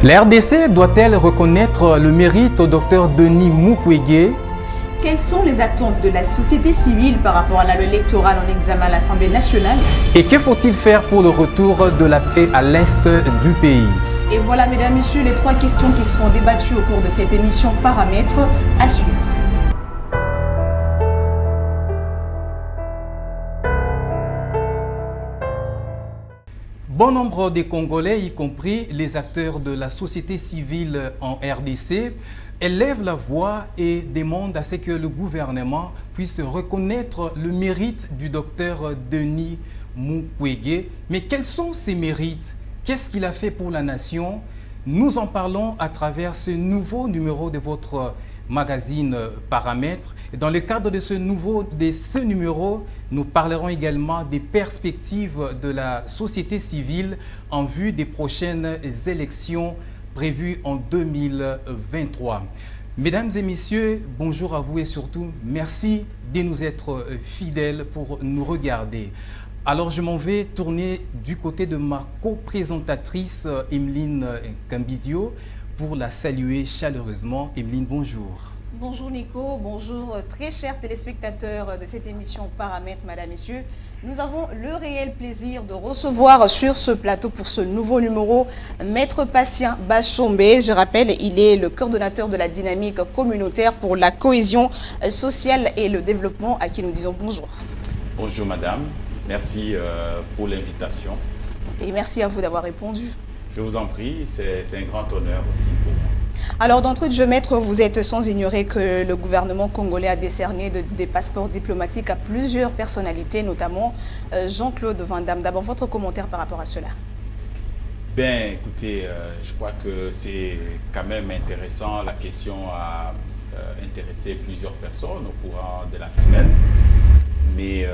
La RDC doit-elle reconnaître le mérite au docteur Denis Mukwege? Quelles sont les attentes de la société civile par rapport à la loi électorale en examen à l'Assemblée nationale? Et que faut-il faire pour le retour de la paix à l'est du pays? Et voilà, mesdames, messieurs, les 3 questions qui seront débattues au cours de cette émission Paramètres à suivre. Bon nombre des Congolais, y compris les acteurs de la société civile en RDC, élèvent la voix et demandent à ce que le gouvernement puisse reconnaître le mérite du docteur Denis Mukwege. Mais quels sont ses mérites? Qu'est-ce qu'il a fait pour la nation? Nous en parlons à travers ce nouveau numéro de votre magazine Paramètres. Et dans le cadre de ce numéro, nous parlerons également des perspectives de la société civile en vue des prochaines élections prévues en 2023. Mesdames et messieurs, bonjour à vous et surtout merci de nous être fidèles pour nous regarder. Alors je m'en vais tourner du côté de ma co-présentatrice Emeline Kambidio pour la saluer chaleureusement. Emeline, bonjour. Bonjour Nico, bonjour très chers téléspectateurs de cette émission Paramètres, mesdames, messieurs. Nous avons le réel plaisir de recevoir sur ce plateau pour ce nouveau numéro Maître Patient Bachombe. Je rappelle, il est le coordonnateur de la dynamique communautaire pour la cohésion sociale et le développement, à qui nous disons bonjour. Bonjour madame, merci pour l'invitation. Et merci à vous d'avoir répondu. Je vous en prie, c'est un grand honneur aussi pour moi. Alors d'entrée de jeu, maître, vous êtes sans ignorer que le gouvernement congolais a décerné des passeports diplomatiques à plusieurs personnalités, notamment Jean-Claude Van Damme. D'abord, votre commentaire par rapport à cela? Ben, écoutez, je crois que c'est quand même intéressant. La question a intéressé plusieurs personnes au courant de la semaine. Mais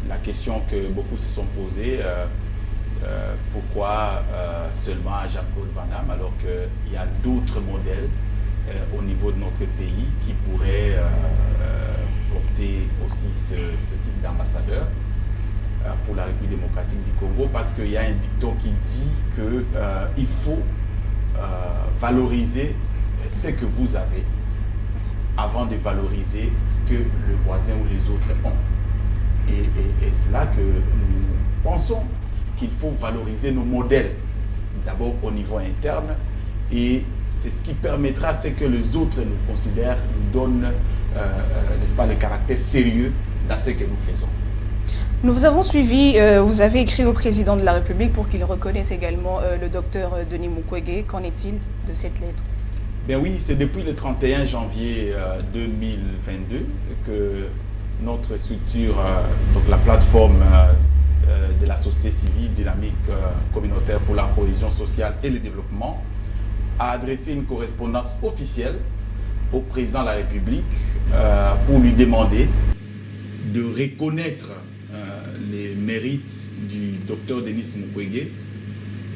la question que beaucoup se sont posées, pourquoi seulement à Jean-Claude Van Damme alors qu'il y a d'autres modèles au niveau de notre pays qui pourraient porter aussi ce titre d'ambassadeur pour la République démocratique du Congo, parce qu'il y a un dicton qui dit qu'il faut valoriser ce que vous avez avant de valoriser ce que le voisin ou les autres ont. Et c'est là que nous pensons qu'il faut valoriser nos modèles, d'abord au niveau interne, et c'est ce qui permettra à ce que les autres nous considèrent, nous donnent, n'est-ce pas, le caractère sérieux dans ce que nous faisons. Nous vous avons suivi, vous avez écrit au président de la République pour qu'il reconnaisse également le docteur Denis Mukwege. Qu'en est-il de cette lettre? Ben oui, c'est depuis le 31 janvier 2022 que notre structure, donc la plateforme de la société civile dynamique communautaire pour la cohésion sociale et le développement, a adressé une correspondance officielle au président de la République pour lui demander de reconnaître les mérites du docteur Denis Mukwege,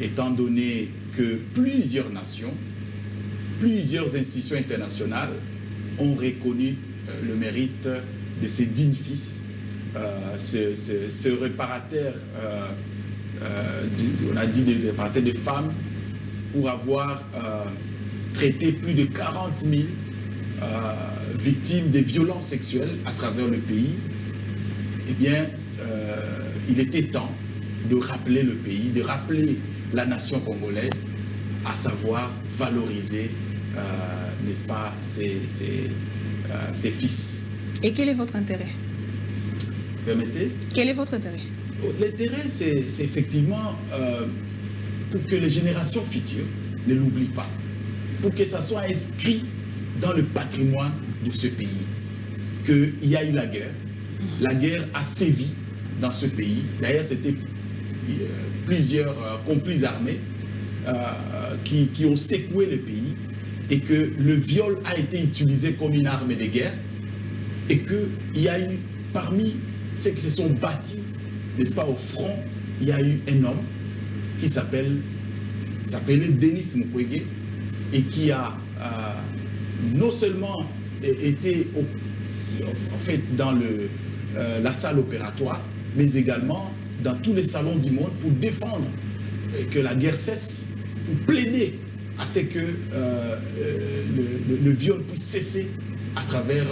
étant donné que plusieurs nations, plusieurs institutions internationales ont reconnu le mérite de ces dignes fils, ce réparateur, on a dit de réparateur de femmes, pour avoir traité plus de 40 000 victimes de violences sexuelles à travers le pays. Eh bien, il était temps de rappeler le pays, de rappeler la nation congolaise, à savoir valoriser, n'est-ce pas, ses fils. Et quel est votre intérêt? Permettez? Quel est votre intérêt? L'intérêt, c'est effectivement pour que les générations futures ne l'oublient pas, pour que ça soit inscrit dans le patrimoine de ce pays, qu'il y a eu la guerre. La guerre a sévi dans ce pays. D'ailleurs, c'était plusieurs conflits armés qui ont secoué le pays, et que le viol a été utilisé comme une arme de guerre, et qu'il y a eu, parmi ceux qui se sont battus, n'est-ce pas, au front, il y a eu un homme qui s'appelait Denis Mukwege, et qui a non seulement été en fait dans la salle opératoire, mais également dans tous les salons du monde pour défendre que la guerre cesse pour plaider à ce que le viol puisse cesser à travers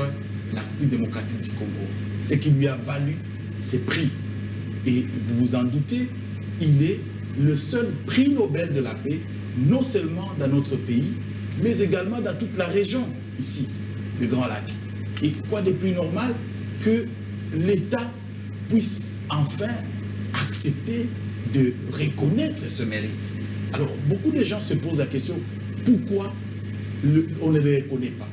la République démocratique du Congo. Ce qui lui a valu ses prix. Et vous vous en doutez, il est le seul prix Nobel de la paix, non seulement dans notre pays, mais également dans toute la région, ici, le Grand Lac. Et quoi de plus normal que l'État puisse enfin accepter de reconnaître ce mérite. Alors, beaucoup de gens se posent la question, pourquoi on ne les reconnaît pas?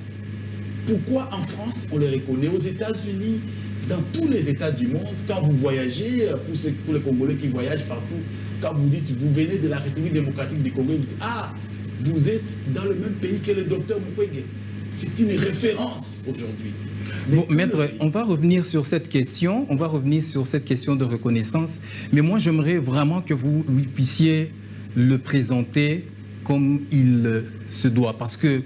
Pourquoi en France, on les reconnaît? Aux États-Unis, dans tous les États du monde, quand vous voyagez, pour les Congolais qui voyagent partout, quand vous dites, vous venez de la République démocratique du Congo, vous dites, ah, vous êtes dans le même pays que le docteur Mukwege. C'est une référence aujourd'hui. Bon, maître, on va revenir sur cette question. On va revenir sur cette question de reconnaissance. Mais moi, j'aimerais vraiment que vous lui puissiez le présenter comme il se doit. Parce que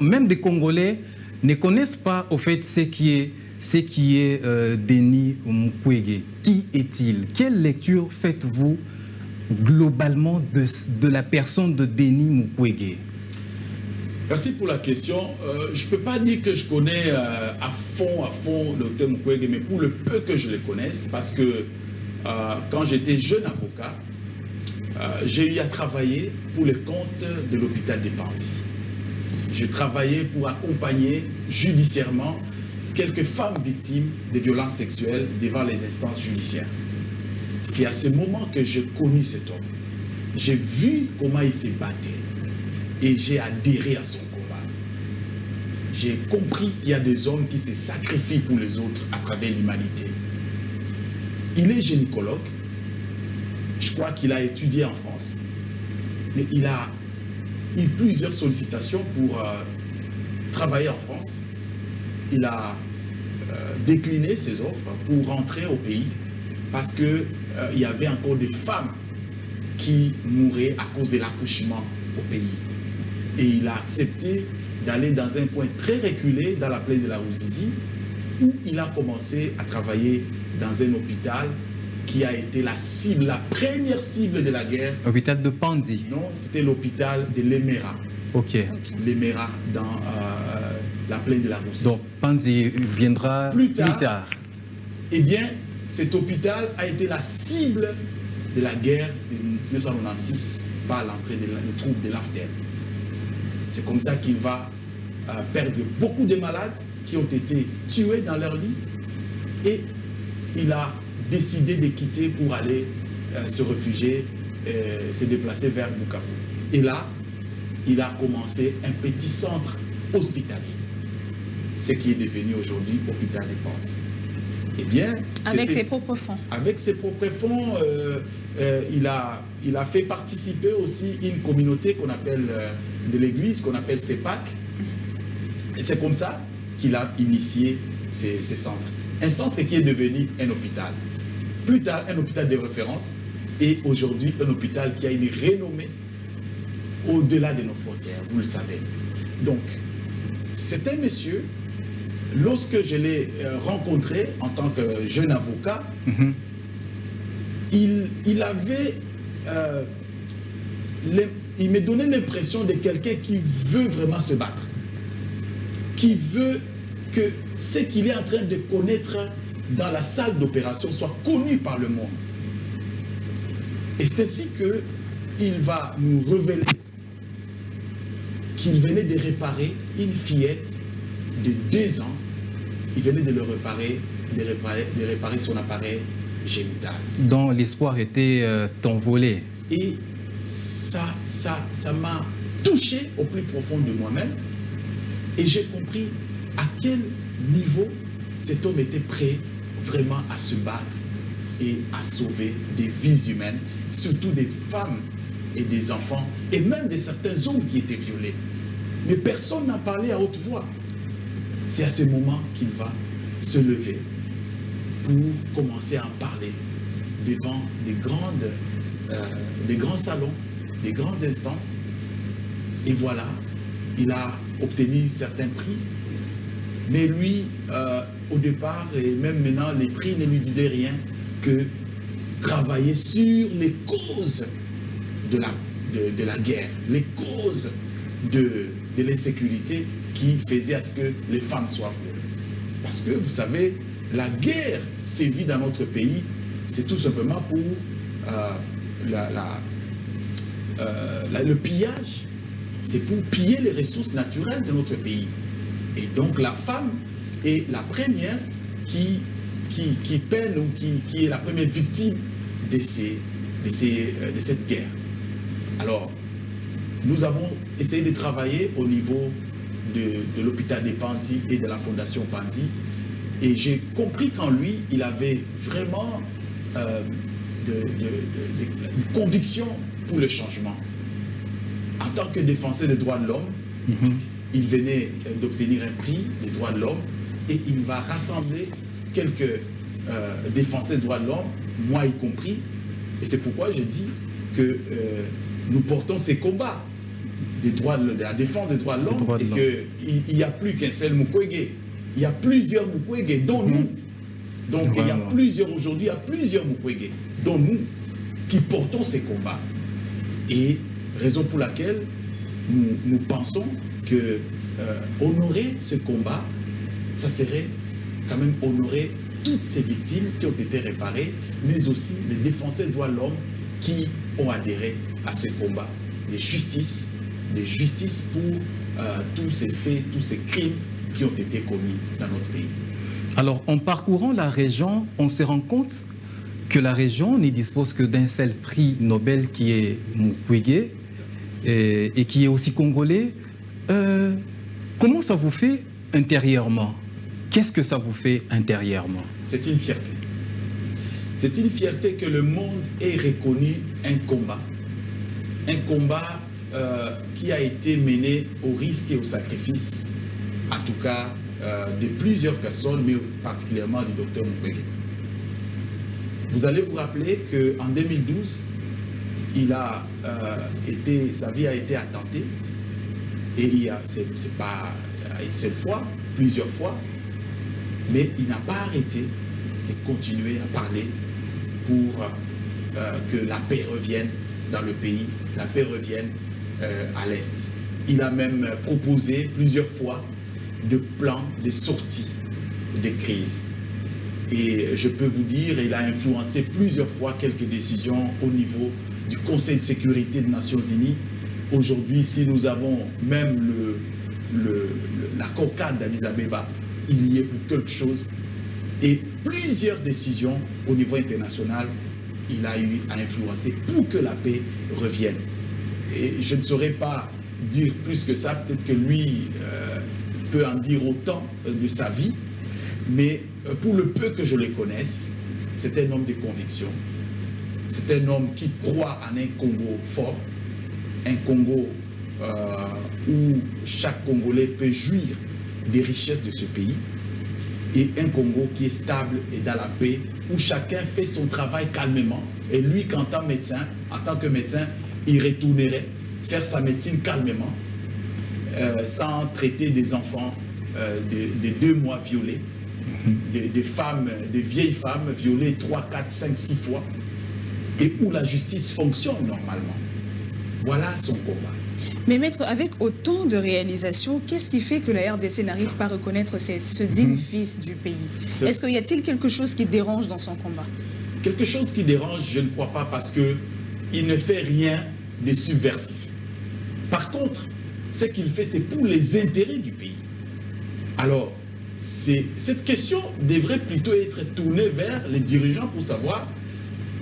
même des Congolais ne connaissent pas, au fait, ce qui est Denis Mukwege. Qui est-il? Quelle lecture faites-vous globalement de la personne de Denis Mukwege? Merci pour la question. Je ne peux pas dire que je connais à fond le docteur Mukwege, mais pour le peu que je le connaisse, parce que quand j'étais jeune avocat, j'ai eu à travailler pour le compte de l'hôpital de Panzi. Je travaillais pour accompagner judiciairement quelques femmes victimes de violences sexuelles devant les instances judiciaires. C'est à ce moment que j'ai connu cet homme. J'ai vu comment il s'est battu et j'ai adhéré à son combat. J'ai compris qu'il y a des hommes qui se sacrifient pour les autres à travers l'humanité. Il est gynécologue. Je crois qu'il a étudié en France. Mais il a eu plusieurs sollicitations pour travailler en France. Il a décliné ses offres pour rentrer au pays parce qu'il y avait encore des femmes qui mouraient à cause de l'accouchement au pays. Et il a accepté d'aller dans un coin très reculé dans la plaine de la Ruzizi où il a commencé à travailler dans un hôpital qui a été la cible, la première cible de la guerre. Hôpital de Panzi? Non, c'était l'hôpital de Lemera. Ok. Lemera dans la plaine de la Ruzizi. Donc Panzi viendra plus tard. Eh bien, cet hôpital a été la cible de la guerre de 1996 par l'entrée des troupes de l'AFDEL. C'est comme ça qu'il va perdre beaucoup de malades qui ont été tués dans leur lit. Et il a décidé de quitter pour aller se réfugier, se déplacer vers Bukavu. Et là, il a commencé un petit centre hospitalier, ce qui est devenu aujourd'hui Hôpital de Panzi. Eh bien, avec ses propres fonds. Avec ses propres fonds, il a fait participer aussi une communauté qu'on appelle de l'église, qu'on appelle CEPAC. Et c'est comme ça qu'il a initié ces centres. Un centre qui est devenu un hôpital. Plus tard, un hôpital de référence. Et aujourd'hui, un hôpital qui a une renommée au-delà de nos frontières, vous le savez. Donc, c'est un monsieur, lorsque je l'ai rencontré en tant que jeune avocat, il avait... il me donnait l'impression de quelqu'un qui veut vraiment se battre. Qui veut que ce qu'il est en train de connaître dans la salle d'opération soit connu par le monde. Et c'est ainsi qu'il va nous révéler qu'il venait de réparer une fillette de 2 ans. Il venait de le réparer, de réparer son appareil génital. Dont l'espoir était envolé. Et ça m'a touché au plus profond de moi-même. Et j'ai compris à quel niveau cet homme était prêt vraiment à se battre et à sauver des vies humaines, surtout des femmes et des enfants, et même de certains hommes qui étaient violés. Mais personne n'en parlait à haute voix. C'est à ce moment qu'il va se lever pour commencer à en parler devant des grands salons, des grandes instances. Et voilà, il a obtenu certains prix. Mais lui, au départ, et même maintenant, les prix ne lui disaient rien que travailler sur les causes de de la guerre, les causes de l'insécurité qui faisaient à ce que les femmes soient violées. Parce que, vous savez, la guerre sévit dans notre pays, c'est tout simplement pour le pillage. C'est pour piller les ressources naturelles de notre pays. Et donc la femme est la première qui peine ou qui est la première victime de cette guerre. Alors, nous avons essayé de travailler au niveau de l'hôpital des Panzi et de la fondation Panzi. Et j'ai compris qu'en lui, il avait vraiment une conviction pour le changement. En tant que défenseur des droits de l'homme, il venait d'obtenir un prix des droits de l'homme et il va rassembler quelques défenseurs des droits de l'homme, moi y compris. Et c'est pourquoi je dis que nous portons ces combats de la défense des droits de l'homme et qu'il n'y a plus qu'un seul Mukwege. Il y a plusieurs Mukwege, dont nous. Donc il y a plusieurs aujourd'hui, il y a plusieurs Mukwege, dont nous, qui portons ces combats. Et raison pour laquelle nous pensons que honorer ce combat, ça serait quand même honorer toutes ces victimes qui ont été réparées, mais aussi les défenseurs des droits de l'homme qui ont adhéré à ce combat de justice pour tous ces faits, tous ces crimes qui ont été commis dans notre pays. Alors, en parcourant la région, on se rend compte que la région ne dispose que d'un seul prix Nobel qui est Mukwege et qui est aussi congolais. Comment ça vous fait intérieurement? Qu'est-ce que ça vous fait intérieurement? C'est une fierté. C'est une fierté que le monde ait reconnu un combat qui a été mené au risque et au sacrifice, en tout cas de plusieurs personnes, mais particulièrement du docteur Mukwege. Vous allez vous rappeler qu'en 2012, sa vie a été attentée, et c'est pas une seule fois, plusieurs fois, mais il n'a pas arrêté de continuer à parler pour que la paix revienne dans le pays, la paix revienne à l'Est. Il a même proposé plusieurs fois de plans de sortie de crise. Et je peux vous dire, il a influencé plusieurs fois quelques décisions au niveau du Conseil de sécurité des Nations Unies. Aujourd'hui, si nous avons même la cocade d'Addis Abeba, il y est pour quelque chose. Et plusieurs décisions au niveau international, il a eu à influencer pour que la paix revienne. Et je ne saurais pas dire plus que ça, peut-être que lui peut en dire autant de sa vie, mais pour le peu que je le connaisse, c'est un homme de conviction. C'est un homme qui croit en un Congo fort, un Congo où chaque Congolais peut jouir des richesses de ce pays, et un Congo qui est stable et dans la paix, où chacun fait son travail calmement. Et lui, en tant que médecin, il retournerait faire sa médecine calmement, sans traiter des enfants de 2 mois violés, des femmes, des vieilles femmes violées 3, 4, 5, 6 fois, et où la justice fonctionne normalement. Voilà son combat. Mais maître, avec autant de réalisations, qu'est-ce qui fait que la RDC n'arrive pas à reconnaître ce digne fils du pays? Est-ce qu'il y a-t-il quelque chose qui dérange dans son combat? Quelque chose qui dérange, je ne crois pas, parce qu'il ne fait rien de subversif. Par contre, ce qu'il fait, c'est pour les intérêts du pays. Alors, cette question devrait plutôt être tournée vers les dirigeants pour savoir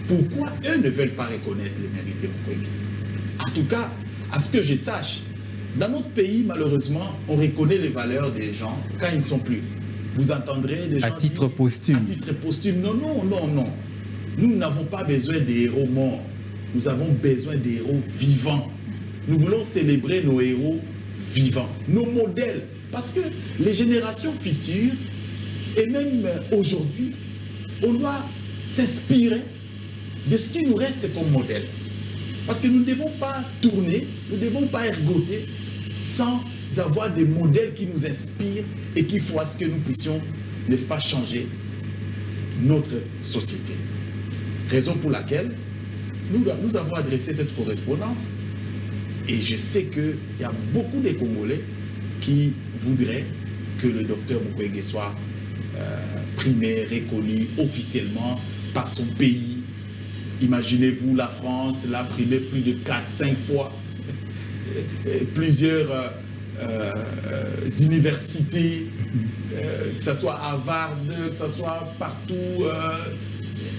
pourquoi eux ne veulent pas reconnaître les mérites de Mukwege. En tout cas, à ce que je sache, dans notre pays, malheureusement, on reconnaît les valeurs des gens quand ils ne sont plus. Vous entendrez des gens à titre posthume. À titre posthume. Non, non, non, non. Nous n'avons pas besoin des héros morts. Nous avons besoin des héros vivants. Nous voulons célébrer nos héros vivants, nos modèles. Parce que les générations futures, et même aujourd'hui, on doit s'inspirer de ce qui nous reste comme modèle. Parce que nous ne devons pas tourner, nous ne devons pas ergoter sans avoir des modèles qui nous inspirent et qui font à ce que nous puissions, n'est-ce pas, changer notre société. Raison pour laquelle nous avons adressé cette correspondance Et je sais qu'il y a beaucoup de Congolais qui voudraient que le docteur Mukwege soit primé, reconnu officiellement par son pays. Imaginez-vous, la France l'a primé plus de 4-5 fois. Plusieurs universités, que ce soit à Harvard, que ce soit partout.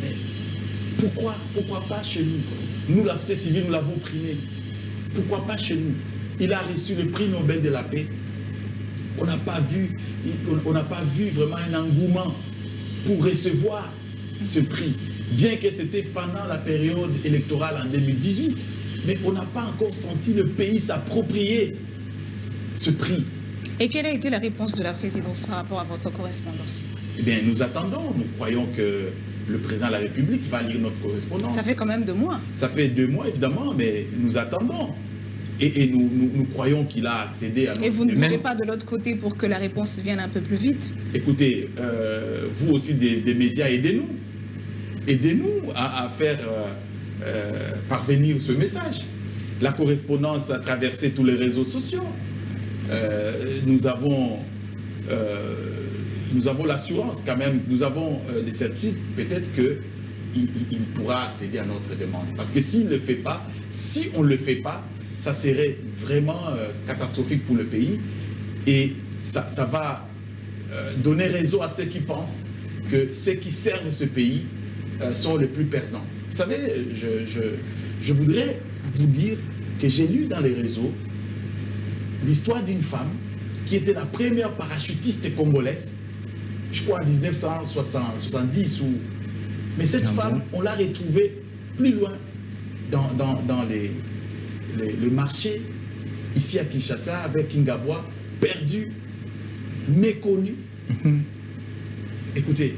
Mais pourquoi pas chez nous? Nous, la société civile, nous l'avons primé. Pourquoi pas chez nous? Il a reçu le prix Nobel de la paix. On n'a pas vu vraiment un engouement pour recevoir ce prix, bien que c'était pendant la période électorale en 2018. Mais on n'a pas encore senti le pays s'approprier ce prix. Et quelle a été la réponse de la présidence par rapport à votre correspondance? Eh bien, nous attendons. Nous croyons que le président de la République va lire notre correspondance. Ça fait quand même 2 mois. Ça fait 2 mois, évidemment, mais nous attendons. Et nous croyons qu'il a accédé à notre... Et vous ne bougez pas de l'autre côté pour que la réponse vienne un peu plus vite? Écoutez, vous aussi des médias, aidez-nous. Aidez-nous à faire parvenir ce message. La correspondance a traversé tous les réseaux sociaux. Nous avons l'assurance quand même, nous avons des certitudes, peut-être qu'il pourra accéder à notre demande. Parce que s'il ne le fait pas, si on ne le fait pas, ça serait vraiment catastrophique pour le pays. Et ça va donner raison à ceux qui pensent que ceux qui servent ce pays sont les plus perdants. Vous savez, je voudrais vous dire que j'ai lu dans les réseaux l'histoire d'une femme qui était la première parachutiste congolaise, je crois en 1970. Mais cette femme, on l'a retrouvée plus loin dans le marché, ici à Kinshasa, avec Kingabwa, perdue, méconnue. Écoutez,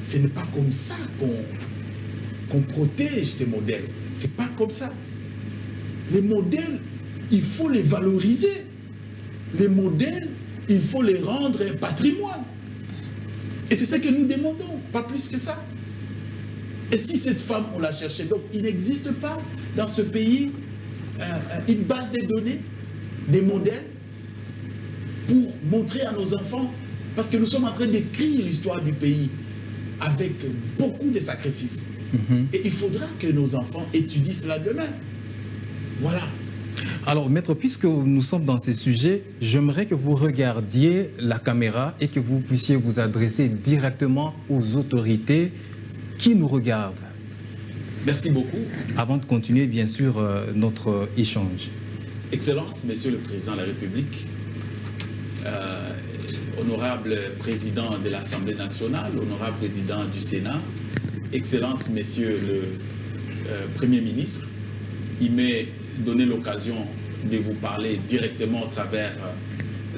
ce n'est pas comme ça qu'on protège ces modèles. Ce n'est pas comme ça. Les modèles, il faut les valoriser. Les modèles, il faut les rendre un patrimoine. Et c'est ce que nous demandons, pas plus que ça. Et si cette femme, on l'a cherchée, donc il n'existe pas dans ce pays une base de données, des modèles, pour montrer à nos enfants, parce que nous sommes en train d'écrire l'histoire du pays avec beaucoup de sacrifices. Et il faudra que nos enfants étudient cela demain. Voilà. Alors, maître, puisque nous sommes dans ces sujets, j'aimerais que vous regardiez la caméra et que vous puissiez vous adresser directement aux autorités qui nous regardent. Merci beaucoup. Avant de continuer, bien sûr, notre échange. Excellence, Monsieur le Président de la République, honorable Président de l'Assemblée nationale, honorable Président du Sénat, Excellence, Monsieur le Premier ministre, il m'est donné l'occasion de vous parler directement au travers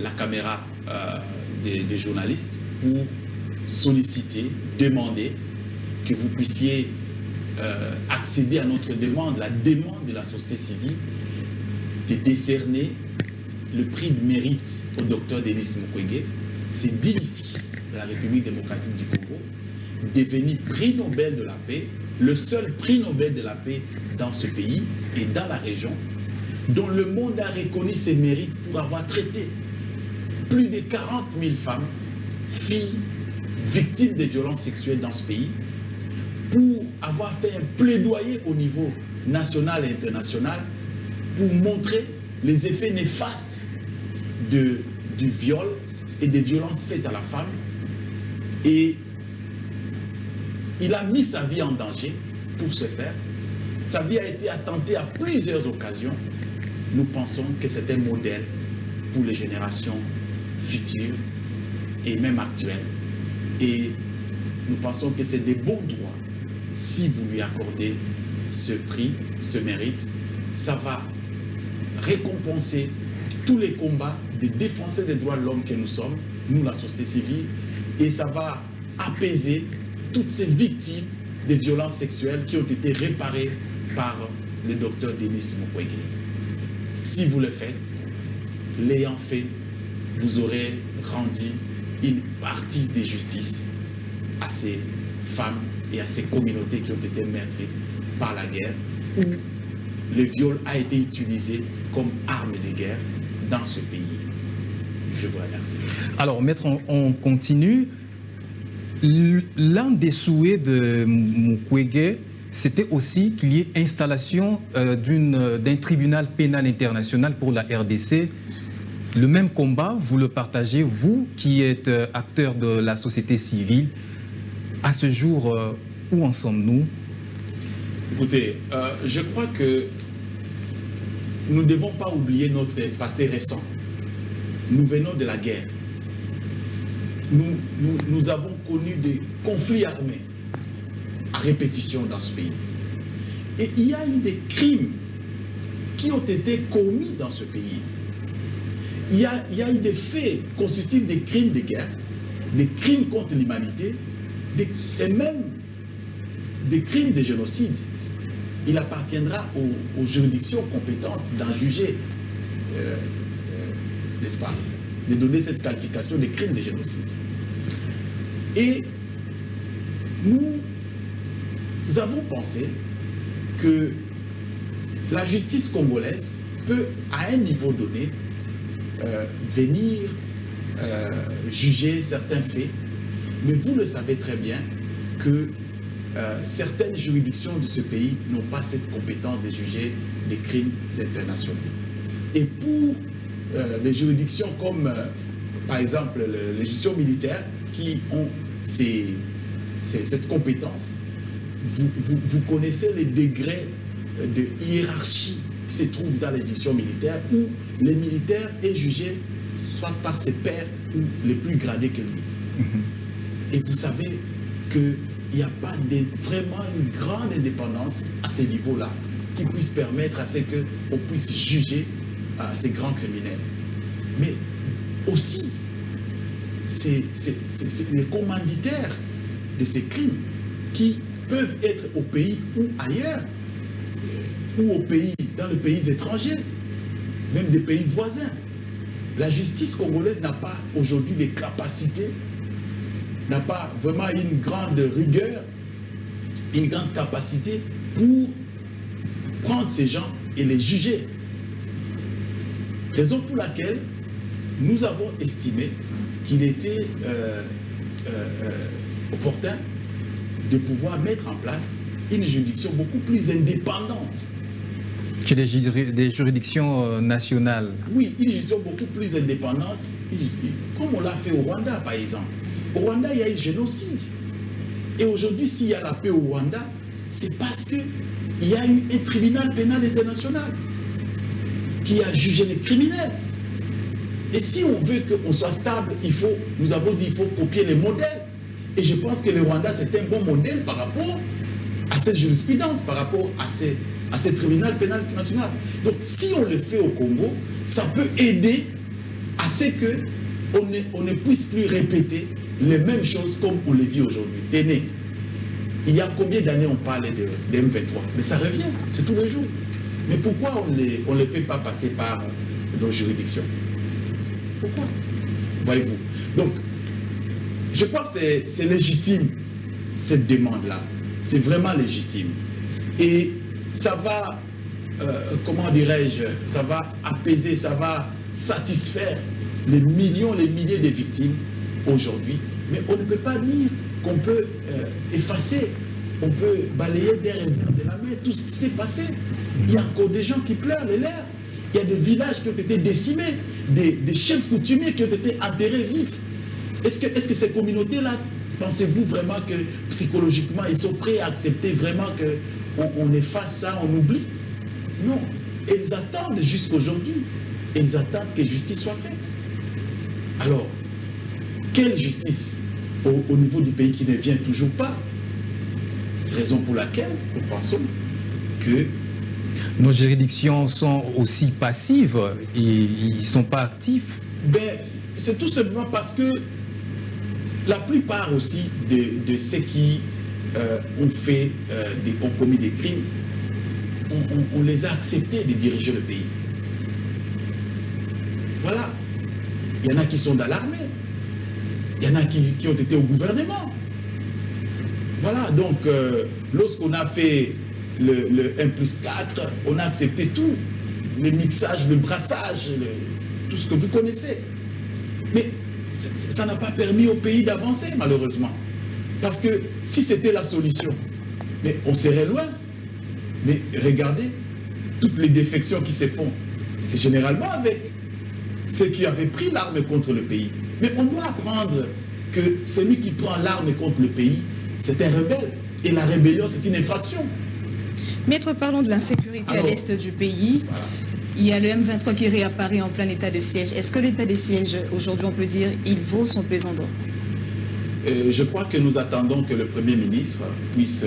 la caméra des journalistes pour solliciter, demander que vous puissiez accéder à notre demande, la demande de la société civile, de décerner le prix de mérite au docteur Denis Mukwege. C'est digne fils de la République démocratique du Congo, devenu prix Nobel de la paix, le seul prix Nobel de la paix dans ce pays et dans la région, dont le monde a reconnu ses mérites pour avoir traité plus de 40 000 femmes, filles, victimes de violences sexuelles dans ce pays, pour avoir fait un plaidoyer au niveau national et international pour montrer les effets néfastes du viol et des violences faites à la femme. Et il a mis sa vie en danger pour ce faire. Sa vie a été attentée à plusieurs occasions. Nous pensons que c'est un modèle pour les générations futures et même actuelles. Et nous pensons que c'est des bons droits. Si vous lui accordez ce prix, ce mérite, ça va récompenser tous les combats des défenseurs des droits de l'homme que nous sommes, nous la société civile, et ça va apaiser toutes ces victimes des violences sexuelles qui ont été réparées par le docteur Denis Mukwege. Si vous le faites, l'ayant fait, vous aurez rendu une partie des justices à ces femmes et à ces communautés qui ont été meurtries par la guerre, où le viol a été utilisé comme arme de guerre dans ce pays. Je vous remercie. Alors, maître, on continue. L'un des souhaits de Mukwege, c'était aussi qu'il y ait installation d'un tribunal pénal international pour la RDC. Le même combat, vous le partagez, vous qui êtes acteur de la société civile. À ce jour, où en sommes-nous? Écoutez, je crois que nous ne devons pas oublier notre passé récent. Nous venons de la guerre. Nous avons connu des conflits armés à répétition dans ce pays. Et il y a eu des crimes qui ont été commis dans ce pays. Il y a eu des faits constitutifs des crimes de guerre, des crimes contre l'humanité, et même des crimes de génocide. Il appartiendra aux juridictions compétentes d'en juger, n'est-ce pas, de donner cette qualification des crimes de génocide. Et nous avons pensé que la justice congolaise peut, à un niveau donné, venir juger certains faits, mais vous le savez très bien que certaines juridictions de ce pays n'ont pas cette compétence de juger des crimes internationaux. Et pour les juridictions comme, par exemple, les juridictions militaires qui ont cette compétence, vous connaissez les degrés de hiérarchie qui se trouvent dans les juridictions militaires, où les militaires est jugé soit par ses pairs ou les plus gradés que lui. Et vous savez qu'il n'y a pas vraiment une grande indépendance à ce niveau-là qui puisse permettre à ce qu'on puisse juger ces grands criminels. Mais aussi, c'est les commanditaires de ces crimes qui peuvent être au pays ou ailleurs, ou dans les pays étrangers, même des pays voisins. La justice congolaise n'a pas aujourd'hui des capacités, n'a pas vraiment une grande rigueur, une grande capacité pour prendre ces gens et les juger. Raison pour laquelle nous avons estimé qu'il était opportun de pouvoir mettre en place une juridiction beaucoup plus indépendante. Que des juridictions nationales. Oui, une juridiction beaucoup plus indépendante, comme on l'a fait au Rwanda, par exemple. Au Rwanda, il y a eu génocide. Et aujourd'hui, s'il y a la paix au Rwanda, c'est parce qu'il y a eu un tribunal pénal international qui a jugé les criminels. Et si on veut qu'on soit stable, nous avons dit qu'il faut copier les modèles. Et je pense que le Rwanda, c'est un bon modèle par rapport à cette jurisprudence, par rapport à ce tribunal pénal international. Donc, si on le fait au Congo, ça peut aider à ce qu'on ne puisse plus répéter les mêmes choses comme on les vit aujourd'hui. Tenez, il y a combien d'années on parlait de M23? Mais ça revient, c'est tous les jours. Mais pourquoi on ne les fait pas passer par nos juridictions? Pourquoi? Voyez-vous. Donc, je crois que c'est légitime, cette demande-là. C'est vraiment légitime. Et ça va, comment dirais-je, ça va apaiser, ça va satisfaire les millions, les milliers de victimes aujourd'hui. Mais on ne peut pas dire qu'on peut effacer, on peut balayer d'un revers de la main tout ce qui s'est passé. Il y a encore des gens qui pleurent les lèvres. Il y a des villages qui ont été décimés, des chefs coutumiers qui ont été enterrés vifs. Est-ce que ces communautés-là, pensez-vous vraiment que psychologiquement, ils sont prêts à accepter vraiment qu'on efface ça, on oublie? Non. Ils attendent jusqu'aujourd'hui. Ils attendent que justice soit faite. Alors, quelle justice au niveau du pays qui ne vient toujours pas? Raison pour laquelle nous pensons que nos juridictions sont aussi passives, ils ne sont pas actifs. Ben, c'est tout simplement parce que la plupart aussi de ceux qui ont commis des crimes, on les a acceptés de diriger le pays. Voilà. Il y en a qui sont dans l'armée. Il y en a qui ont été au gouvernement. Voilà, donc lorsqu'on a fait le 1+4, on a accepté tout. les mixages, le brassage, tout ce que vous connaissez. Mais ça n'a pas permis au pays d'avancer, malheureusement. Parce que si c'était la solution, mais on serait loin. Mais regardez, toutes les défections qui se font, c'est généralement avec ceux qui avaient pris l'arme contre le pays. Mais on doit apprendre que celui qui prend l'arme contre le pays, c'est un rebelle. Et la rébellion, c'est une infraction. Maître, parlons de l'insécurité à l'est du pays. Voilà. Il y a le M23 qui réapparaît en plein état de siège. Est-ce que l'état de siège, aujourd'hui, on peut dire, il vaut son pesant d'or? Je crois que nous attendons que le Premier ministre puisse,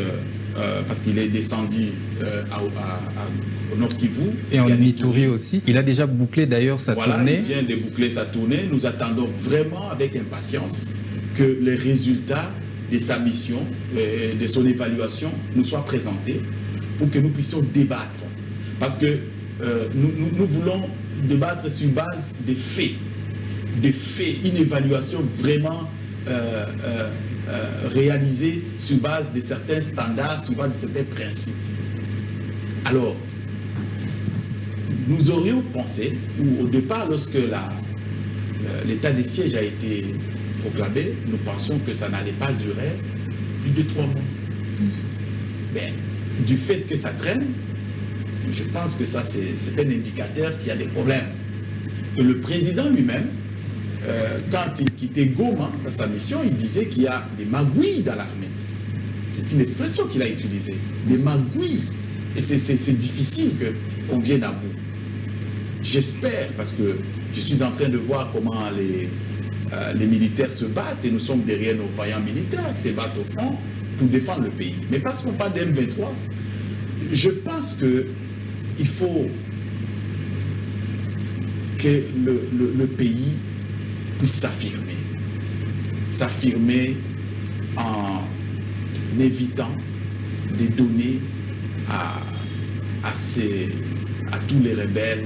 parce qu'il est descendu au Nord Kivu. Et en Ituri aussi. Il a déjà bouclé d'ailleurs sa tournée. Il vient de boucler sa tournée. Nous attendons vraiment avec impatience que les résultats de sa mission, de son évaluation, nous soient présentés pour que nous puissions débattre. Parce que nous voulons débattre sur base des faits, une évaluation vraiment réalisée sur base de certains standards, sur base de certains principes. Alors, nous aurions pensé, ou au départ, lorsque l'état de siège a été proclamé, nous pensions que ça n'allait pas durer plus de 3 mois. Mais du fait que ça traîne, je pense que ça, c'est un indicateur qu'il y a des problèmes. Que le président lui-même, quand il quittait Goma dans sa mission, il disait qu'il y a des magouilles dans l'armée. C'est une expression qu'il a utilisée. Des magouilles. Et c'est difficile qu'on vienne à bout. J'espère, parce que je suis en train de voir comment les militaires se battent, et nous sommes derrière nos vaillants militaires qui se battent au front pour défendre le pays. Mais parce qu'on parle d'M23, je pense qu'il faut que le pays puisse s'affirmer en évitant de donner à tous les rebelles,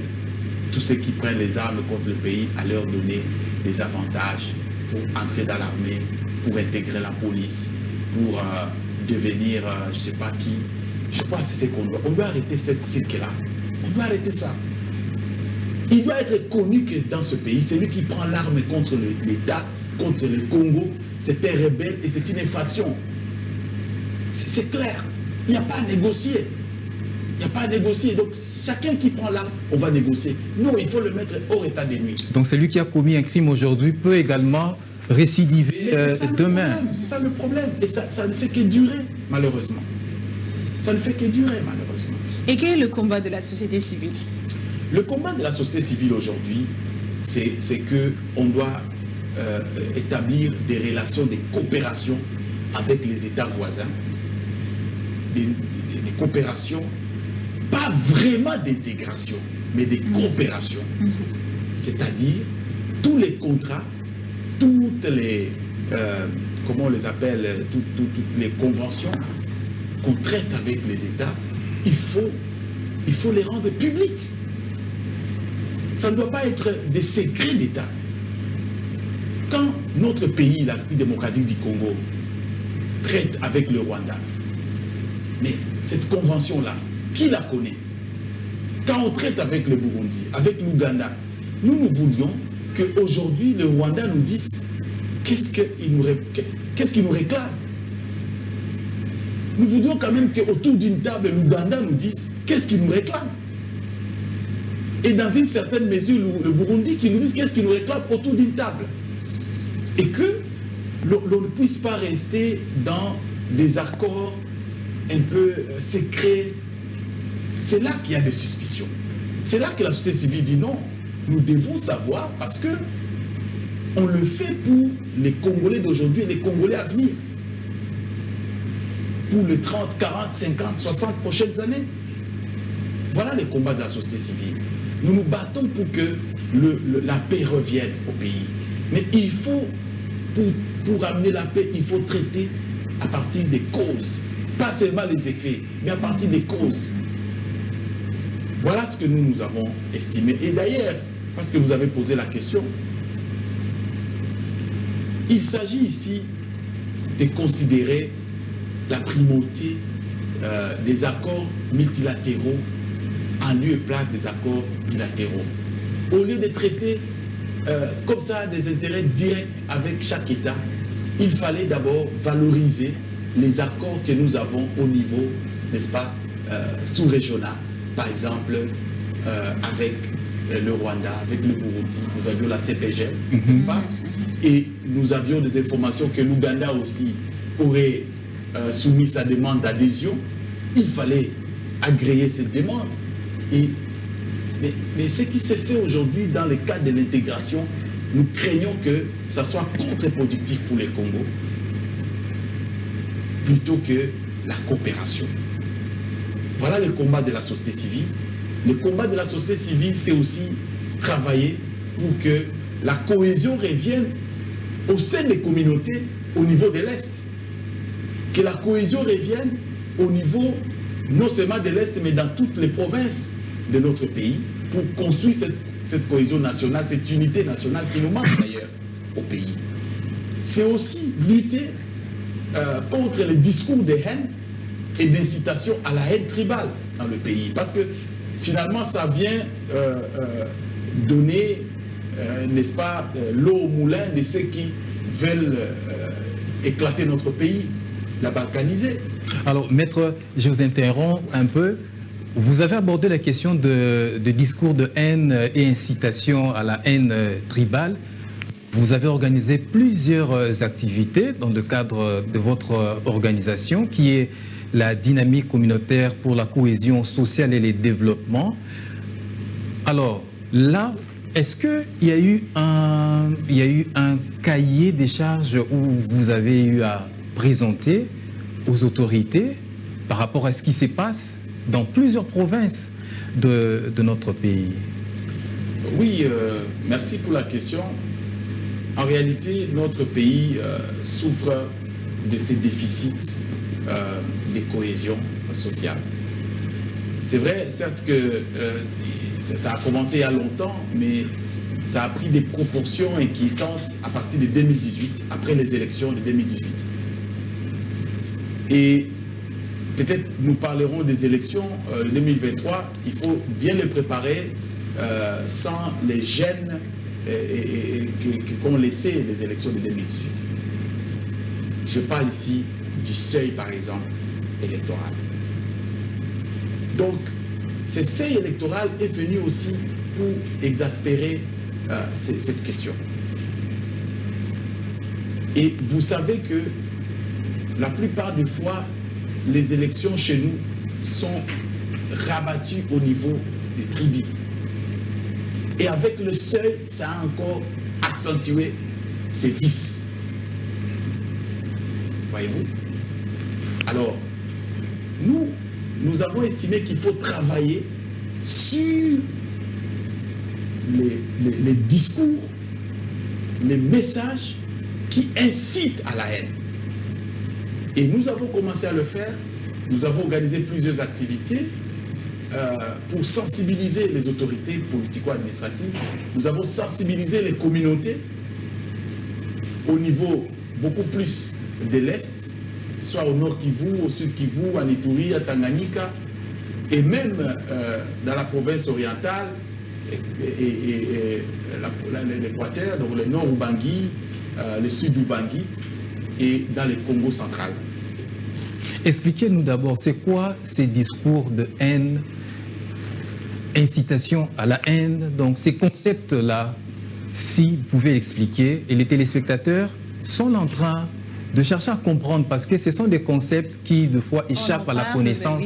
tous ceux qui prennent les armes contre le pays, à leur donner des avantages pour entrer dans l'armée, pour intégrer la police, pour devenir je ne sais pas qui. Je crois que c'est ce qu'on doit. On doit arrêter cette cycle-là. On doit arrêter ça. Il doit être connu que dans ce pays, celui qui prend l'arme contre l'État, contre le Congo, c'est un rebelle et c'est une infraction. C'est clair. Il n'y a pas à négocier. Il n'y a pas à négocier. Donc, chacun qui prend l'arme, on va négocier. Non, il faut le mettre hors état de nuit. Donc, celui qui a commis un crime aujourd'hui peut également récidiver demain. C'est ça le problème. Et ça ne fait que durer, malheureusement. Ça ne fait que durer, malheureusement. Et quel est le combat de la société civile? Le combat de la société civile aujourd'hui, c'est qu'on doit établir des relations de coopération avec les États voisins, des coopérations, pas vraiment d'intégration, mais des coopérations. C'est-à-dire tous les contrats, toutes les, comment on les appelle, toutes les conventions qu'on traite avec les États, il faut les rendre publiques. Ça ne doit pas être des secrets d'État. Quand notre pays, la République démocratique du Congo, traite avec le Rwanda, mais cette convention-là, qui la connaît? Quand on traite avec le Burundi, avec l'Ouganda, nous voulions qu'aujourd'hui le Rwanda nous dise qu'est-ce qu'il nous réclame. Nous voudrions quand même qu'autour d'une table, l'Ouganda nous dise qu'est-ce qu'il nous réclame. Et dans une certaine mesure, le Burundi qui nous dise qu'est-ce qu'il nous réclame autour d'une table. Et que l'on ne puisse pas rester dans des accords un peu secrets. C'est là qu'il y a des suspicions. C'est là que la société civile dit non, nous devons savoir parce que on le fait pour les Congolais d'aujourd'hui et les Congolais à venir. Pour les 30, 40, 50, 60 prochaines années. Voilà les combats de la société civile. Nous nous battons pour que la paix revienne au pays. Mais il faut, pour amener la paix, il faut traiter à partir des causes. Pas seulement les effets, mais à partir des causes. Voilà ce que nous avons estimé. Et d'ailleurs, parce que vous avez posé la question, il s'agit ici de considérer la primauté des accords multilatéraux en lieu et place des accords bilatéraux. Au lieu de traiter comme ça des intérêts directs avec chaque État, il fallait d'abord valoriser les accords que nous avons au niveau, n'est-ce pas, sous-régional. Par exemple, avec le Rwanda, avec le Burundi, nous avions la CPG, n'est-ce pas? Et nous avions des informations que l'Ouganda aussi aurait soumis sa demande d'adhésion. Il fallait agréer cette demande. Mais ce qui s'est fait aujourd'hui dans le cadre de l'intégration, nous craignons que ça soit contre-productif pour les Congos, plutôt que la coopération. Voilà le combat de la société civile. Le combat de la société civile, c'est aussi travailler pour que la cohésion revienne au sein des communautés au niveau de l'Est. Que la cohésion revienne au niveau non seulement de l'Est, mais dans toutes les provinces de notre pays, pour construire cette cohésion nationale, cette unité nationale qui nous manque d'ailleurs au pays. C'est aussi lutter contre les discours de haine et d'incitation à la haine tribale dans le pays. Parce que finalement, ça vient donner, n'est-ce pas, l'eau au moulin de ceux qui veulent éclater notre pays, la balkaniser. Alors, maître, je vous interromps un peu. Vous avez abordé la question de discours de haine et incitation à la haine tribale. Vous avez organisé plusieurs activités dans le cadre de votre organisation, qui est la dynamique communautaire pour la cohésion sociale et le développement. Alors, là, est-ce qu'il y a eu un cahier des charges où vous avez eu à présenter aux autorités par rapport à ce qui se passe dans plusieurs provinces de notre pays? Oui, merci pour la question. En réalité, notre pays souffre de ces déficits de cohésion sociale. C'est vrai, certes que ça a commencé il y a longtemps, mais ça a pris des proportions inquiétantes à partir de 2018, après les élections de 2018. Et peut-être nous parlerons des élections 2023, il faut bien les préparer sans les gènes qu'ont laissé les élections de 2018. Je parle ici du seuil, par exemple, électoral. Donc, ce seuil électoral est venu aussi pour exaspérer cette question. Et vous savez que la plupart des fois, les élections chez nous sont rabattues au niveau des tribus. Et avec le seuil, ça a encore accentué ces vices. Voyez-vous? Alors, nous avons estimé qu'il faut travailler sur les discours, les messages qui incitent à la haine. Et nous avons commencé à le faire. Nous avons organisé plusieurs activités pour sensibiliser les autorités politico-administratives. Nous avons sensibilisé les communautés au niveau beaucoup plus de l'Est, que ce soit au nord Kivu, au sud Kivu, à Ituri, à Tanganyika, et même dans la province orientale et l'Équateur, donc le nord Ubangi, le sud Ubangi, et dans le Congo central. Expliquez-nous d'abord, c'est quoi ces discours de haine, incitation à la haine, donc ces concepts-là, si vous pouvez expliquer, et les téléspectateurs sont en train de chercher à comprendre, parce que ce sont des concepts qui, de fois, échappent à la connaissance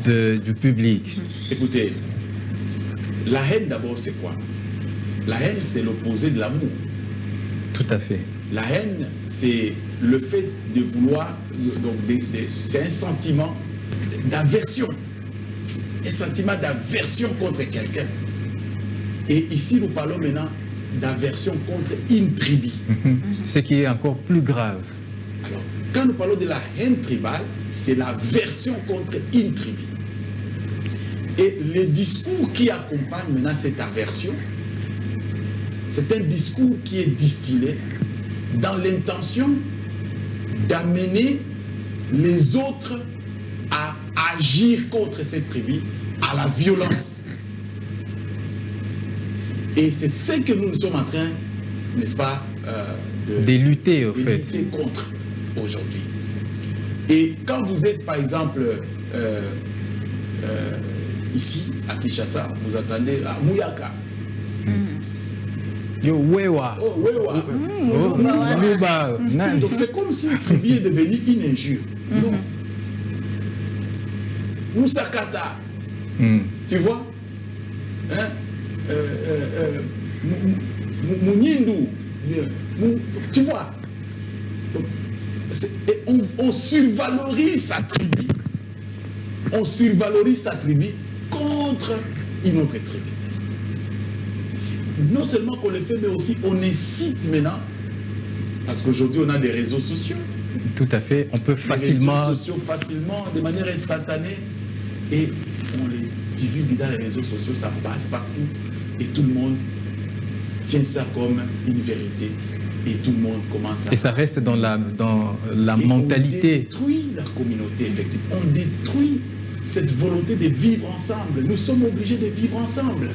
du public. Écoutez, la haine d'abord, c'est quoi? La haine, c'est l'opposé de l'amour. Tout à fait. La haine, c'est le fait de vouloir, donc c'est un sentiment d'aversion. Un sentiment d'aversion contre quelqu'un. Et ici, nous parlons maintenant d'aversion contre une tribu. Ce qui est encore plus grave. Alors, quand nous parlons de la haine tribale, c'est l'aversion contre une tribu. Et le discours qui accompagne maintenant cette aversion, c'est un discours qui est distillé dans l'intention d'amener les autres à agir contre cette tribu à la violence. Et c'est ce que nous sommes en train, n'est-ce pas, de lutter, au fait. Lutter contre aujourd'hui. Et quand vous êtes, par exemple, ici, à Kinshasa, vous attendez à Mouyaka. Yo, Wewa. Oh, Wewa. Luba. Donc c'est comme si le tribu est devenu une injure. Non. Moussakata. Tu vois, hein? Mounindou. Tu vois. On survalorise sa tribu. On survalorise sa tribu contre une autre tribu. Non seulement qu'on le fait, mais aussi on incite maintenant, parce qu'aujourd'hui on a des réseaux sociaux. Tout à fait, on peut facilement... Les réseaux sociaux facilement, de manière instantanée, et on les divulgue dans les réseaux sociaux, ça passe partout, et tout le monde tient ça comme une vérité, et tout le monde commence à... Et ça reste dans la mentalité. On détruit la communauté, effectivement. On détruit cette volonté de vivre ensemble. Nous sommes obligés de vivre ensemble.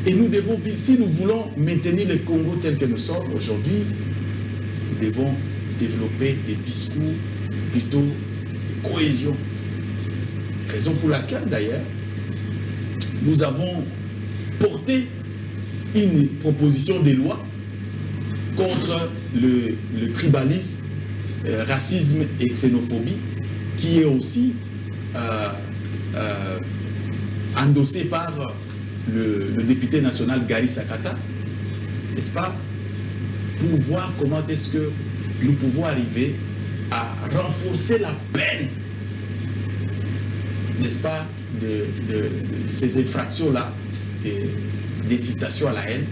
Et nous devons vivre, si nous voulons maintenir le Congo tel que nous sommes aujourd'hui, nous devons développer des discours plutôt de cohésion. Raison pour laquelle, d'ailleurs, nous avons porté une proposition de loi contre le tribalisme, racisme et xénophobie, qui est aussi endossé par le député national Gary Sakata, n'est-ce pas, pour voir comment est-ce que nous pouvons arriver à renforcer la peine, n'est-ce pas, de ces infractions-là, d'incitation à la haine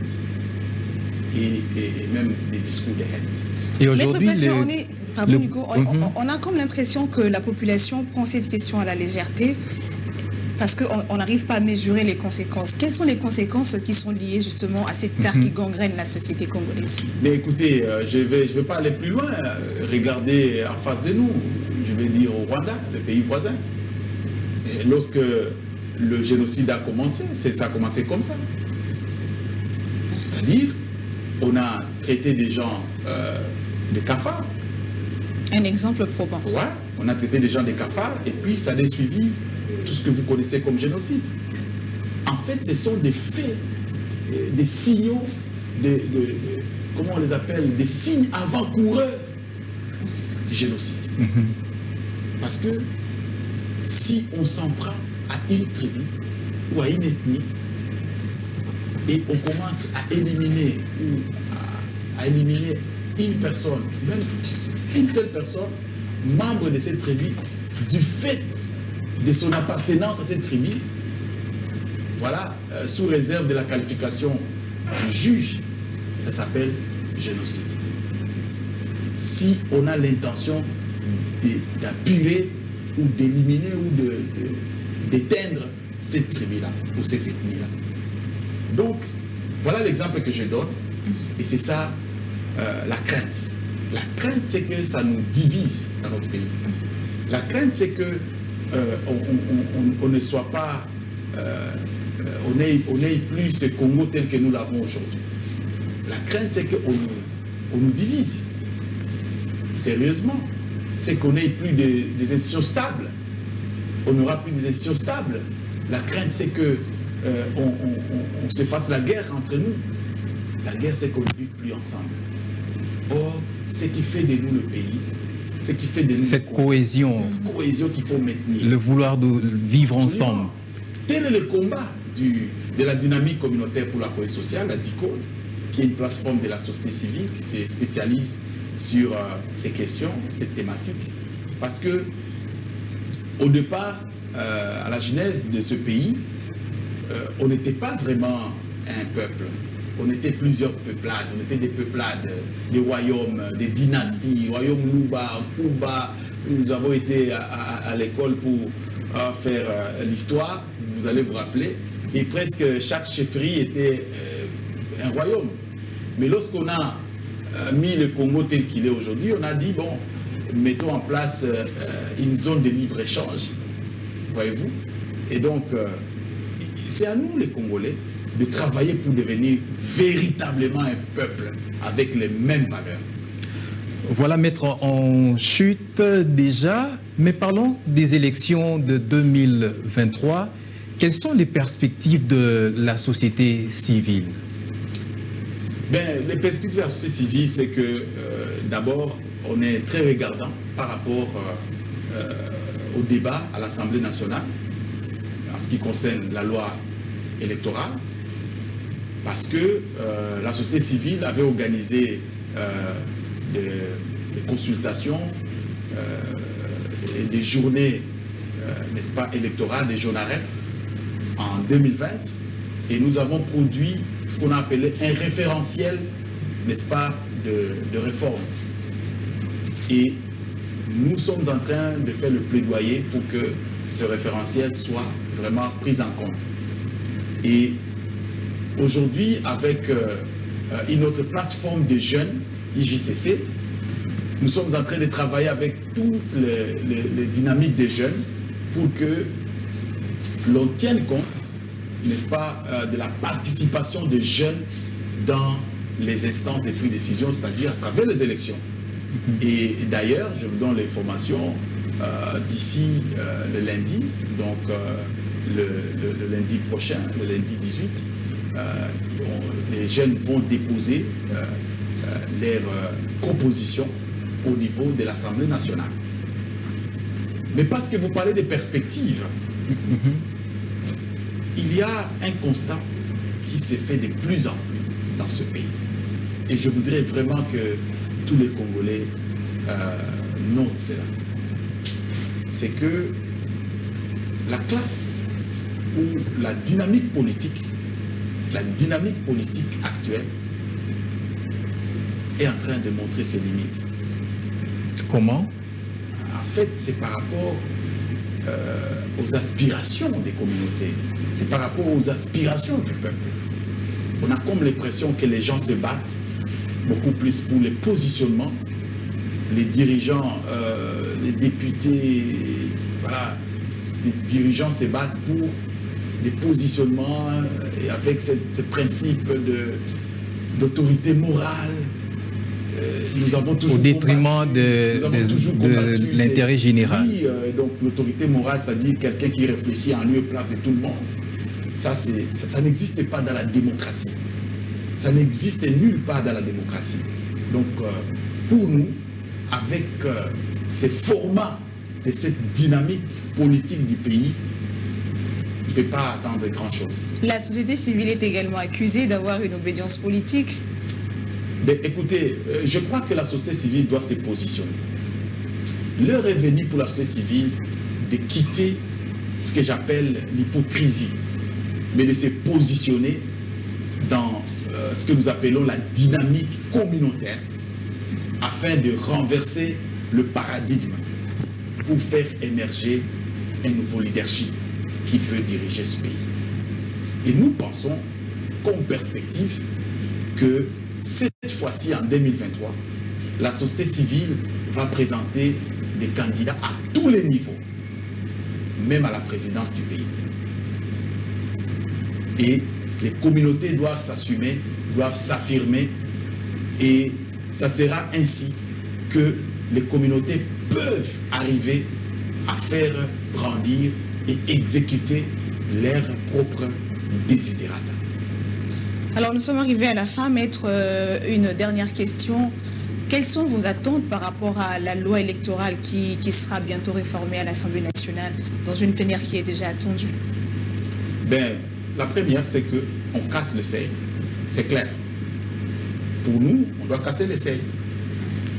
et même des discours de haine. Et aujourd'hui, on a comme l'impression que la population prend cette question à la légèreté, parce qu'on n'arrive pas à mesurer les conséquences. Quelles sont les conséquences qui sont liées justement à cette terre qui gangrène la société congolaise? Mais écoutez, je vais pas aller plus loin. Regardez en face de nous, je vais dire au Rwanda, le pays voisin. Et lorsque le génocide a commencé, ça a commencé comme ça. C'est-à-dire, on a traité des gens de cafards. Un exemple probant. Ouais, on a traité des gens de cafards et puis ça a suivi tout ce que vous connaissez comme génocide. En fait, ce sont des faits, des signaux, comment on les appelle, des signes avant-coureurs du génocide. Parce que si on s'en prend à une tribu ou à une ethnie et on commence à éliminer ou à éliminer une personne, même une seule personne, membre de cette tribu, du fait de son appartenance à cette tribu, voilà, sous réserve de la qualification du juge, ça s'appelle génocide. Si on a l'intention d'apurer ou d'éliminer ou d'éteindre cette tribu-là ou cette ethnie-là. Donc, voilà l'exemple que je donne, et c'est ça la crainte. La crainte, c'est que ça nous divise dans notre pays. La crainte, c'est que on ne soit pas, on n'ait plus ce Congo tel que nous l'avons aujourd'hui. La crainte, c'est qu'on nous divise. Sérieusement, c'est qu'on n'ait plus des institutions stables. On n'aura plus des institutions stables. La crainte, c'est que on se fasse la guerre entre nous. La guerre, c'est qu'on ne vit plus ensemble. Or, ce qui fait de nous le pays, ce qui fait de nous cette cohésion qu'il faut maintenir. Le vouloir de vivre ensemble. Tel est le combat de la dynamique communautaire pour la cohésion sociale, la DICODE, qui est une plateforme de la société civile qui se spécialise sur ces questions, ces thématiques. Parce que, au départ, à la genèse de ce pays, on n'était pas vraiment un peuple. On était plusieurs peuplades, on était des peuplades, des royaumes, des dynasties, royaume Luba, Kuba. Nous avons été à l'école pour faire l'histoire, vous allez vous rappeler, et presque chaque chefferie était un royaume. Mais lorsqu'on a mis le Congo tel qu'il est aujourd'hui, on a dit, bon, mettons en place une zone de libre-échange, voyez-vous, Et donc, c'est à nous les Congolais de travailler pour devenir véritablement un peuple avec les mêmes valeurs. Voilà, maître, en chute déjà, mais parlons des élections de 2023. Quelles sont les perspectives de la société civile? Les perspectives de la société civile, c'est que d'abord, on est très regardant par rapport au débat à l'Assemblée nationale en ce qui concerne la loi électorale, parce que la société civile avait organisé des consultations et des journées, n'est-ce pas, électorales, des JONAREF en 2020, et nous avons produit ce qu'on a appelé un référentiel, n'est-ce pas, de réforme. Et nous sommes en train de faire le plaidoyer pour que ce référentiel soit vraiment pris en compte. Et aujourd'hui, avec une autre plateforme de jeunes, IJCC, nous sommes en train de travailler avec toutes les dynamiques des jeunes pour que l'on tienne compte, n'est-ce pas, de la participation des jeunes dans les instances de prise de décision, c'est-à-dire à travers les élections. Et d'ailleurs, je vous donne l'information, d'ici le lundi, donc le lundi prochain, le lundi 18, les jeunes vont déposer leurs propositions au niveau de l'Assemblée nationale. Mais parce que vous parlez des perspectives, il y a un constat qui s'est fait de plus en plus dans ce pays. Et je voudrais vraiment que tous les Congolais notent cela. C'est que la classe ou la dynamique politique actuelle est en train de montrer ses limites. Comment? En fait, c'est par rapport aux aspirations des communautés. C'est par rapport aux aspirations du peuple. On a comme l'impression que les gens se battent beaucoup plus pour les positionnements. Les dirigeants, les députés, voilà, les dirigeants se battent pour des positionnements et avec ce principe d'autorité morale. Nous avons toujours au détriment de l'intérêt général. Oui, donc l'autorité morale, c'est-à-dire quelqu'un qui réfléchit en lieu et place de tout le monde. Ça n'existe pas dans la démocratie. Ça n'existe nulle part dans la démocratie. Donc, pour nous, avec ces formats et cette dynamique politique du pays, on ne peut pas attendre grand-chose. La société civile est également accusée d'avoir une obédience politique. Mais écoutez, je crois que la société civile doit se positionner. L'heure est venue pour la société civile de quitter ce que j'appelle l'hypocrisie, mais de se positionner dans ce que nous appelons la dynamique communautaire, afin de renverser le paradigme pour faire émerger un nouveau leadership qui peut diriger ce pays. Et nous pensons, comme perspective, que cette fois-ci, en 2023, la société civile va présenter des candidats à tous les niveaux, même à la présidence du pays. Et les communautés doivent s'assumer, doivent s'affirmer, et ça sera ainsi que les communautés peuvent arriver à faire grandir et exécuter leurs propres desiderata. Alors nous sommes arrivés à la fin, maître. Une dernière question. Quelles sont vos attentes par rapport à la loi électorale qui sera bientôt réformée à l'Assemblée nationale, dans une plénière qui est déjà attendue? La première, c'est qu'on casse le seuil. C'est clair. Pour nous, on doit casser le seuil.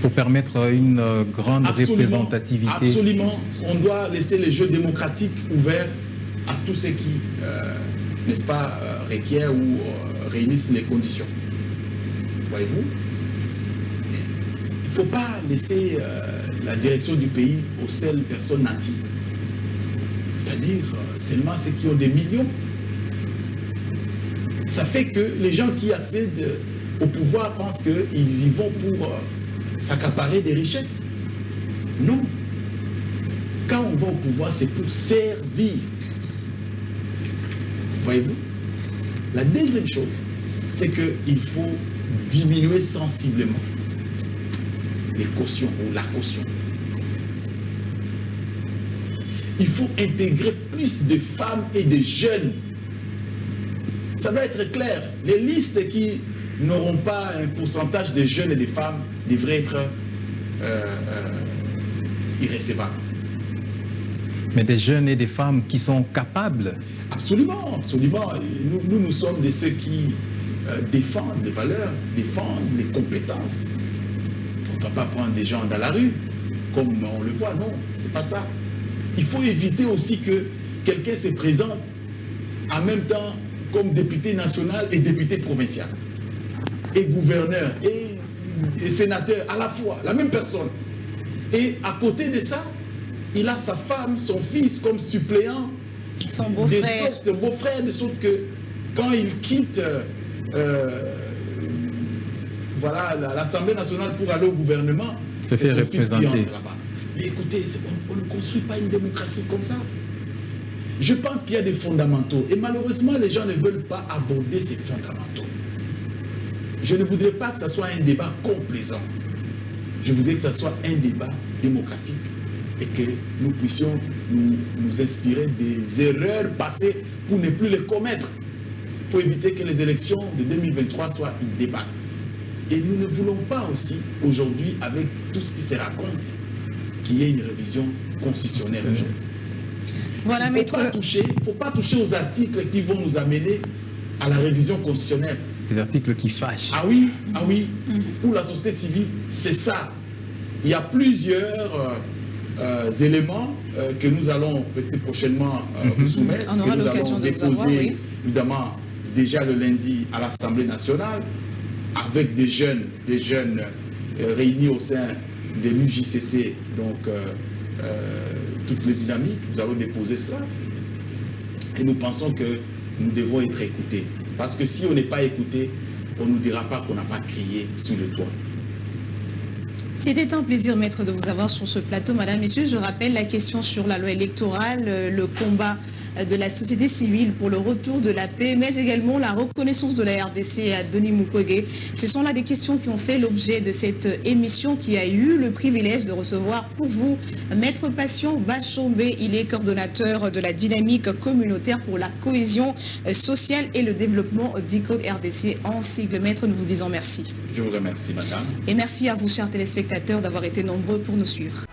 Pour permettre une grande représentativité. Absolument. On doit laisser les jeux démocratiques ouverts à tous ceux qui, n'est-ce pas, requièrent ou réunissent les conditions. Voyez-vous? Il ne faut pas laisser la direction du pays aux seules personnes nantis. C'est-à-dire seulement ceux qui ont des millions. Ça fait que les gens qui accèdent au pouvoir pensent qu'ils y vont pour s'accaparer des richesses. Non. Quand on va au pouvoir, c'est pour servir Voyez-vous? La deuxième chose, c'est qu'il faut diminuer sensiblement les cautions ou la caution. Il faut intégrer plus de femmes et de jeunes. Ça doit être clair. Les listes qui n'auront pas un pourcentage de jeunes et de femmes devraient être irrécevables. Mais des jeunes et des femmes qui sont capables. Absolument, absolument. Nous sommes de ceux qui défendent les valeurs, défendent les compétences. On ne va pas prendre des gens dans la rue, comme on le voit, non, c'est pas ça. Il faut éviter aussi que quelqu'un se présente en même temps comme député national et député provincial, et gouverneur, et sénateur, à la fois, la même personne. Et à côté de ça, il a sa femme, son fils comme suppléant, son beau-frère. De sorte que quand il quitte voilà, l'Assemblée nationale pour aller au gouvernement, c'est son fils qui entre là-bas. Mais écoutez, on ne construit pas une démocratie comme ça. Je pense qu'il y a des fondamentaux. Et malheureusement, les gens ne veulent pas aborder ces fondamentaux. Je ne voudrais pas que ce soit un débat complaisant. Je voudrais que ce soit un débat démocratique et que nous puissions nous inspirer des erreurs passées pour ne plus les commettre. Il faut éviter que les élections de 2023 soient une débat. Et nous ne voulons pas aussi, aujourd'hui, avec tout ce qui se raconte, qu'il y ait une révision constitutionnelle aujourd'hui. Voilà, Il ne faut pas toucher aux articles qui vont nous amener à la révision constitutionnelle. Des articles qui fâchent. Ah oui, ah oui. Pour la société civile, c'est ça. Il y a plusieurs éléments que nous allons peut-être prochainement vous soumettre. On aura l'occasion de vous avoir, oui. Évidemment, déjà le lundi à l'Assemblée nationale, avec des jeunes réunis au sein de l'UJCC, donc toutes les dynamiques, nous allons déposer cela. Et nous pensons que nous devons être écoutés. Parce que si on n'est pas écouté, on ne nous dira pas qu'on n'a pas crié sous le toit. C'était un plaisir, maître, de vous avoir sur ce plateau, madame, messieurs. Je rappelle la question sur la loi électorale, le combat de la société civile pour le retour de la paix, mais également la reconnaissance de la RDC à Denis Mukwege. Ce sont là des questions qui ont fait l'objet de cette émission qui a eu le privilège de recevoir pour vous Maître Patient Bachombe. Il est coordonnateur de la dynamique communautaire pour la cohésion sociale et le développement d'ICODE RDC en sigle. Maître, nous vous disons merci. Je vous remercie, madame. Et merci à vous, chers téléspectateurs, d'avoir été nombreux pour nous suivre.